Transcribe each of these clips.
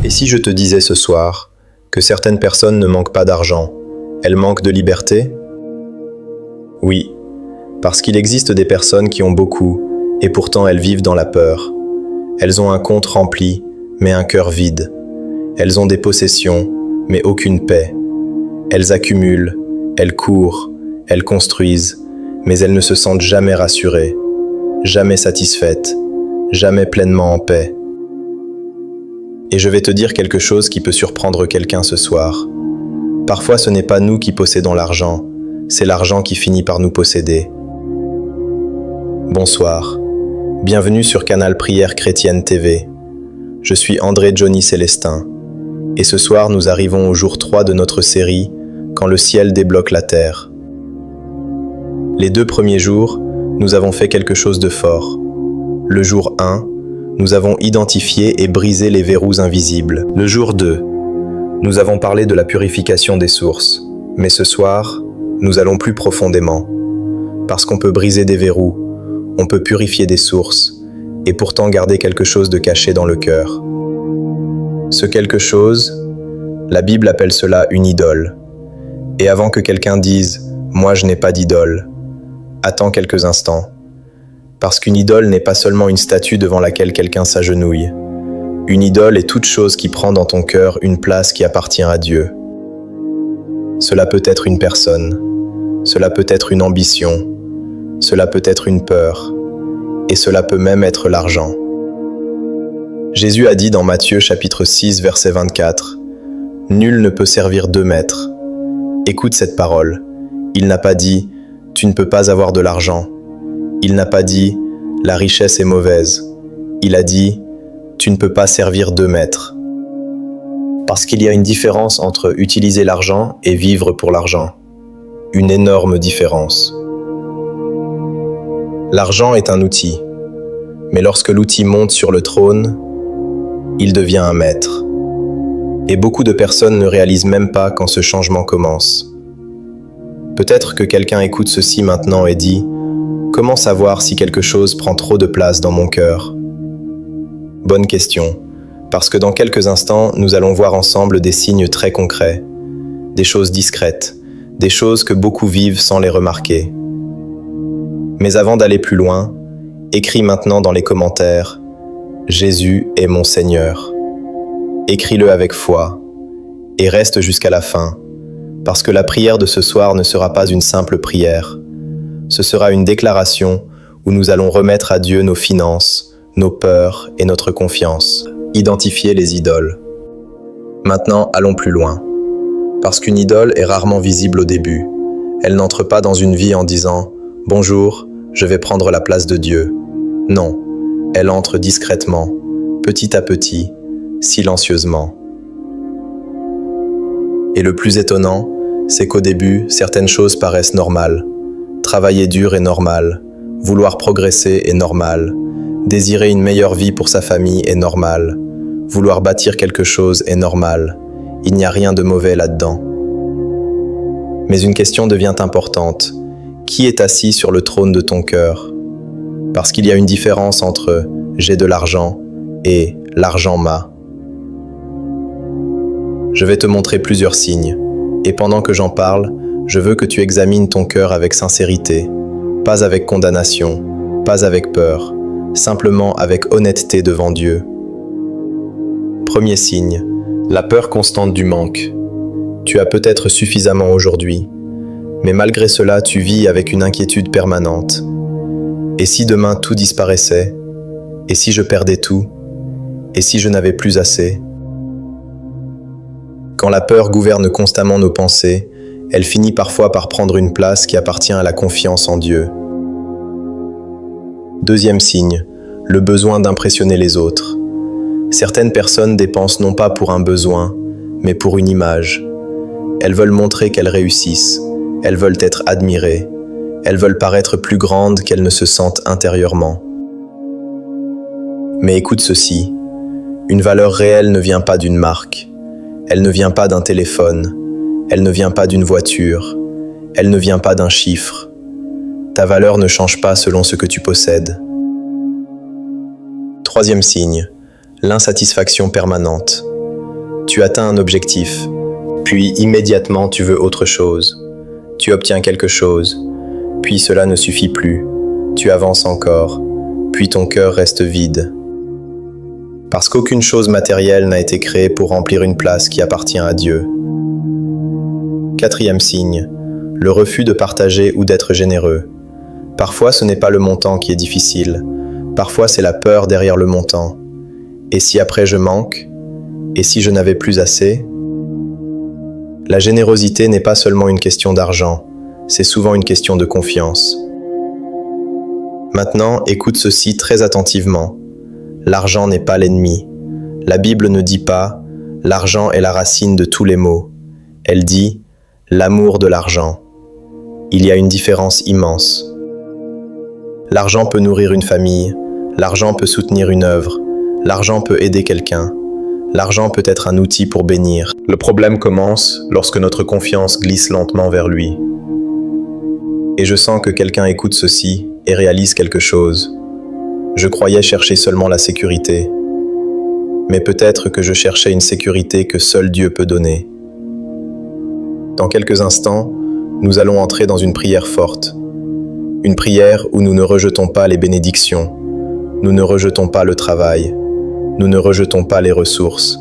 Et si je te disais ce soir que certaines personnes ne manquent pas d'argent, elles manquent de liberté? Oui, parce qu'il existe des personnes qui ont beaucoup, et pourtant elles vivent dans la peur. Elles ont un compte rempli, mais un cœur vide. Elles ont des possessions, mais aucune paix. Elles accumulent, elles courent, elles construisent, mais elles ne se sentent jamais rassurées, jamais satisfaites, jamais pleinement en paix. Et je vais te dire quelque chose qui peut surprendre quelqu'un ce soir. Parfois ce n'est pas nous qui possédons l'argent, c'est l'argent qui finit par nous posséder. Bonsoir, bienvenue sur Canal Prière Chrétienne TV. Je suis André Johnny Célestin, et ce soir nous arrivons au jour 3 de notre série « Quand le ciel débloque la terre ». Les 2 premiers jours, nous avons fait quelque chose de fort. Le jour 1, nous avons identifié et brisé les verrous invisibles. Le jour 2, nous avons parlé de la purification des sources. Mais ce soir, nous allons plus profondément. Parce qu'on peut briser des verrous, on peut purifier des sources, et pourtant garder quelque chose de caché dans le cœur. Ce quelque chose, la Bible appelle cela une idole. Et avant que quelqu'un dise « moi je n'ai pas d'idole », attends quelques instants. Parce qu'une idole n'est pas seulement une statue devant laquelle quelqu'un s'agenouille. Une idole est toute chose qui prend dans ton cœur une place qui appartient à Dieu. Cela peut être une personne, cela peut être une ambition, cela peut être une peur, et cela peut même être l'argent. Jésus a dit dans Matthieu chapitre 6 verset 24, « Nul ne peut servir 2 maîtres. » Écoute cette parole. Il n'a pas dit « Tu ne peux pas avoir de l'argent ». Il n'a pas dit « La richesse est mauvaise ». Il a dit « Tu ne peux pas servir 2 maîtres ». Parce qu'il y a une différence entre utiliser l'argent et vivre pour l'argent. Une énorme différence. L'argent est un outil, mais lorsque l'outil monte sur le trône, il devient un maître. Et beaucoup de personnes ne réalisent même pas quand ce changement commence. Peut-être que quelqu'un écoute ceci maintenant et dit « Comment savoir si quelque chose prend trop de place dans mon cœur ?» Bonne question, parce que dans quelques instants, nous allons voir ensemble des signes très concrets, des choses discrètes, des choses que beaucoup vivent sans les remarquer. Mais avant d'aller plus loin, écris maintenant dans les commentaires « Jésus est mon Seigneur ». Écris-le avec foi et reste jusqu'à la fin, parce que la prière de ce soir ne sera pas une simple prière. Ce sera une déclaration où nous allons remettre à Dieu nos finances, nos peurs et notre confiance. Identifier les idoles. Maintenant, allons plus loin. Parce qu'une idole est rarement visible au début. Elle n'entre pas dans une vie en disant « Bonjour, je vais prendre la place de Dieu ». Non, elle entre discrètement, petit à petit, silencieusement. Et le plus étonnant, c'est qu'au début, certaines choses paraissent normales. Travailler dur est normal, vouloir progresser est normal, désirer une meilleure vie pour sa famille est normal, vouloir bâtir quelque chose est normal, il n'y a rien de mauvais là-dedans. Mais une question devient importante. Qui est assis sur le trône de ton cœur? Parce qu'il y a une différence entre « j'ai de l'argent » et « l'argent m'a ». Je vais te montrer plusieurs signes, et pendant que j'en parle, je veux que tu examines ton cœur avec sincérité, pas avec condamnation, pas avec peur, simplement avec honnêteté devant Dieu. Premier signe, la peur constante du manque. Tu as peut-être suffisamment aujourd'hui, mais malgré cela, tu vis avec une inquiétude permanente. Et si demain tout disparaissait? Et si je perdais tout? Et si je n'avais plus assez? Quand la peur gouverne constamment nos pensées, elle finit parfois par prendre une place qui appartient à la confiance en Dieu. Deuxième signe, le besoin d'impressionner les autres. Certaines personnes dépensent non pas pour un besoin, mais pour une image. Elles veulent montrer qu'elles réussissent, elles veulent être admirées, elles veulent paraître plus grandes qu'elles ne se sentent intérieurement. Mais écoute ceci, une valeur réelle ne vient pas d'une marque, elle ne vient pas d'un téléphone, elle ne vient pas d'une voiture, elle ne vient pas d'un chiffre. Ta valeur ne change pas selon ce que tu possèdes. Troisième signe, l'insatisfaction permanente. Tu atteins un objectif, puis immédiatement tu veux autre chose. Tu obtiens quelque chose, puis cela ne suffit plus. Tu avances encore, puis ton cœur reste vide. Parce qu'aucune chose matérielle n'a été créée pour remplir une place qui appartient à Dieu. Quatrième signe, le refus de partager ou d'être généreux. Parfois ce n'est pas le montant qui est difficile, parfois c'est la peur derrière le montant. Et si après je manque? Et si je n'avais plus assez? La générosité n'est pas seulement une question d'argent, c'est souvent une question de confiance. Maintenant, écoute ceci très attentivement. L'argent n'est pas l'ennemi. La Bible ne dit pas « l'argent est la racine de tous les maux ». Elle dit « l'amour de l'argent ». Il y a une différence immense. L'argent peut nourrir une famille, l'argent peut soutenir une œuvre, l'argent peut aider quelqu'un, l'argent peut être un outil pour bénir. Le problème commence lorsque notre confiance glisse lentement vers lui. Et je sens que quelqu'un écoute ceci et réalise quelque chose. Je croyais chercher seulement la sécurité, mais peut-être que je cherchais une sécurité que seul Dieu peut donner. Dans quelques instants, nous allons entrer dans une prière forte. Une prière où nous ne rejetons pas les bénédictions, nous ne rejetons pas le travail, nous ne rejetons pas les ressources.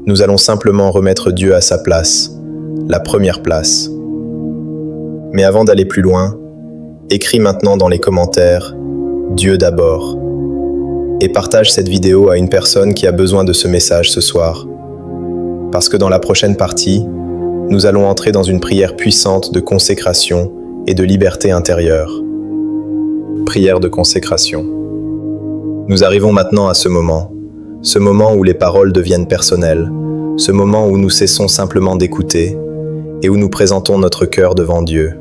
Nous allons simplement remettre Dieu à sa place, la première place. Mais avant d'aller plus loin, écris maintenant dans les commentaires « Dieu d'abord » et partage cette vidéo à une personne qui a besoin de ce message ce soir. Parce que dans la prochaine partie, nous allons entrer dans une prière puissante de consécration et de liberté intérieure. Prière de consécration. Nous arrivons maintenant à ce moment où les paroles deviennent personnelles, ce moment où nous cessons simplement d'écouter et où nous présentons notre cœur devant Dieu.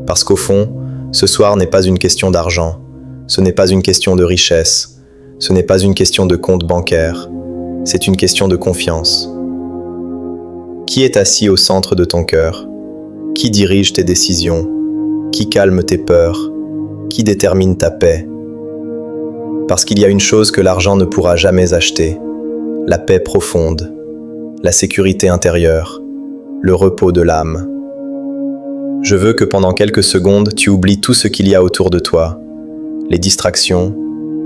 Parce qu'au fond, ce soir n'est pas une question d'argent, ce n'est pas une question de richesse, ce n'est pas une question de compte bancaire, c'est une question de confiance. Qui est assis au centre de ton cœur? Qui dirige tes décisions? Qui calme tes peurs? Qui détermine ta paix? Parce qu'il y a une chose que l'argent ne pourra jamais acheter, la paix profonde, la sécurité intérieure, le repos de l'âme. Je veux que pendant quelques secondes, tu oublies tout ce qu'il y a autour de toi, les distractions,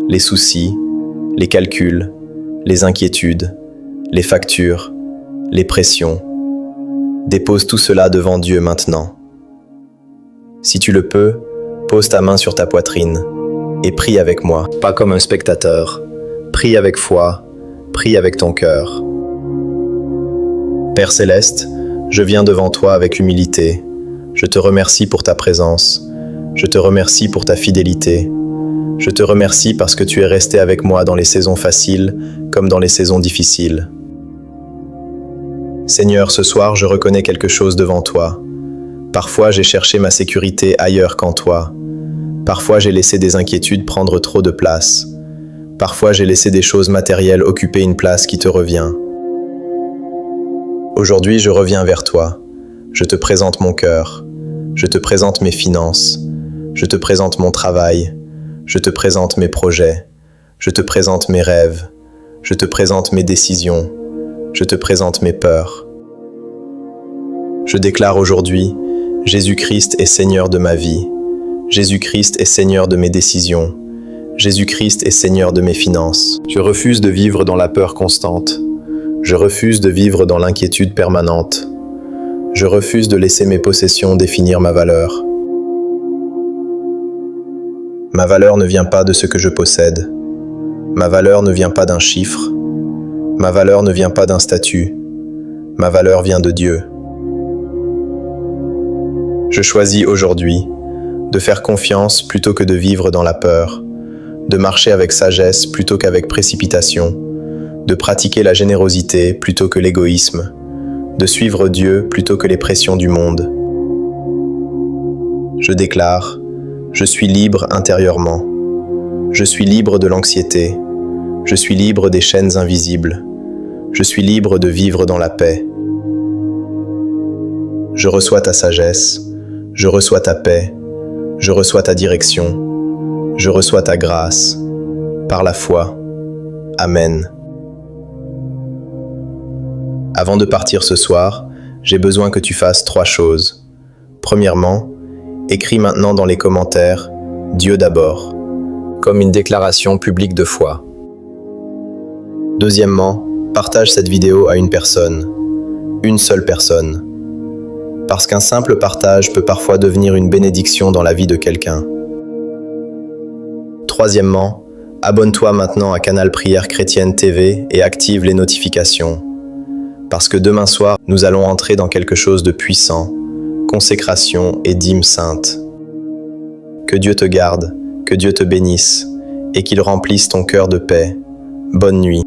les soucis, les calculs, les inquiétudes, les factures, les pressions. Dépose tout cela devant Dieu maintenant. Si tu le peux, pose ta main sur ta poitrine et prie avec moi, pas comme un spectateur. Prie avec foi, prie avec ton cœur. Père Céleste, je viens devant toi avec humilité. Je te remercie pour ta présence. Je te remercie pour ta fidélité. Je te remercie parce que tu es resté avec moi dans les saisons faciles comme dans les saisons difficiles. Seigneur, ce soir, je reconnais quelque chose devant toi. Parfois, j'ai cherché ma sécurité ailleurs qu'en toi. Parfois, j'ai laissé des inquiétudes prendre trop de place. Parfois, j'ai laissé des choses matérielles occuper une place qui te revient. Aujourd'hui, je reviens vers toi. Je te présente mon cœur. Je te présente mes finances. Je te présente mon travail. Je te présente mes projets. Je te présente mes rêves. Je te présente mes décisions. Je te présente mes peurs. Je déclare aujourd'hui, Jésus-Christ est Seigneur de ma vie. Jésus-Christ est Seigneur de mes décisions. Jésus-Christ est Seigneur de mes finances. Je refuse de vivre dans la peur constante. Je refuse de vivre dans l'inquiétude permanente. Je refuse de laisser mes possessions définir ma valeur. Ma valeur ne vient pas de ce que je possède. Ma valeur ne vient pas d'un chiffre. Ma valeur ne vient pas d'un statut. Ma valeur vient de Dieu. Je choisis aujourd'hui de faire confiance plutôt que de vivre dans la peur, de marcher avec sagesse plutôt qu'avec précipitation, de pratiquer la générosité plutôt que l'égoïsme, de suivre Dieu plutôt que les pressions du monde. Je déclare, je suis libre intérieurement. Je suis libre de l'anxiété. Je suis libre des chaînes invisibles. Je suis libre de vivre dans la paix. Je reçois ta sagesse. Je reçois ta paix. Je reçois ta direction. Je reçois ta grâce. Par la foi. Amen. Avant de partir ce soir, j'ai besoin que tu fasses 3 choses. Premièrement, écris maintenant dans les commentaires « Dieu d'abord », comme une déclaration publique de foi. Deuxièmement, partage cette vidéo à une personne, une seule personne, parce qu'un simple partage peut parfois devenir une bénédiction dans la vie de quelqu'un. Troisièmement, abonne-toi maintenant à Canal Prière Chrétienne TV et active les notifications, parce que demain soir, nous allons entrer dans quelque chose de puissant, consécration et dîme sainte. Que Dieu te garde, que Dieu te bénisse, et qu'il remplisse ton cœur de paix. Bonne nuit.